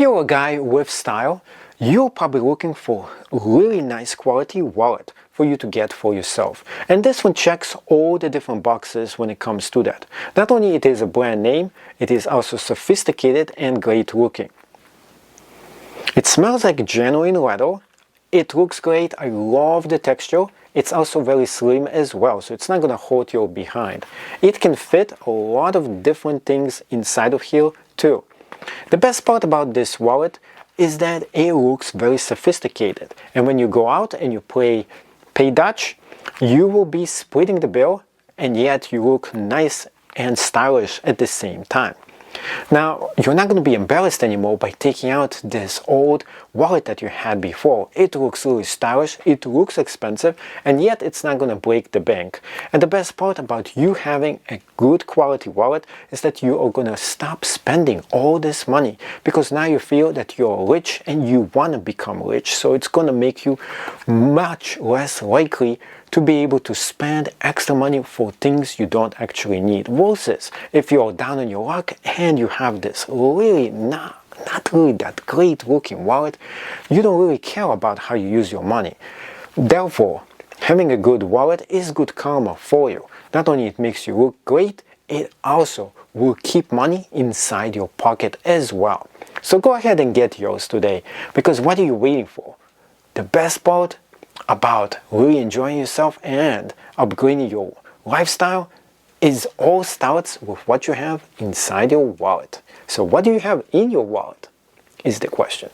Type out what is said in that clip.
You're a guy with style, you're probably looking for a really nice quality wallet for you to get for yourself. And this one checks all the different boxes when it comes to that. Not only it is a brand name, it is also sophisticated and great looking. It smells like genuine leather. It looks great. I love the texture. It's also very slim as well, so it's not going to hurt your behind. It can fit a lot of different things inside of here too. The best part about this wallet is that it looks very sophisticated, and when you go out and you pay Dutch, you will be splitting the bill, and yet you look nice and stylish at the same time. Now, you're not going to be embarrassed anymore by taking out this old wallet that you had before. It looks really stylish, it looks expensive, and yet it's not going to break the bank. And the best part about you having a good quality wallet is that you are going to stop spending all this money, because now you feel that you're rich and you want to become rich, so it's going to make you much less likely to be able to spend extra money for things you don't actually need. Versus if you're down on your luck and you have this really not really that great looking wallet, you don't really care about how you use your money. Therefore, having a good wallet is good karma for you. Not only it makes you look great, it also will keep money inside your pocket as well. So go ahead and get yours today, because what are you waiting for? The best part about really enjoying yourself and upgrading your lifestyle is all starts with what you have inside your wallet. So what do you have in your wallet is the question.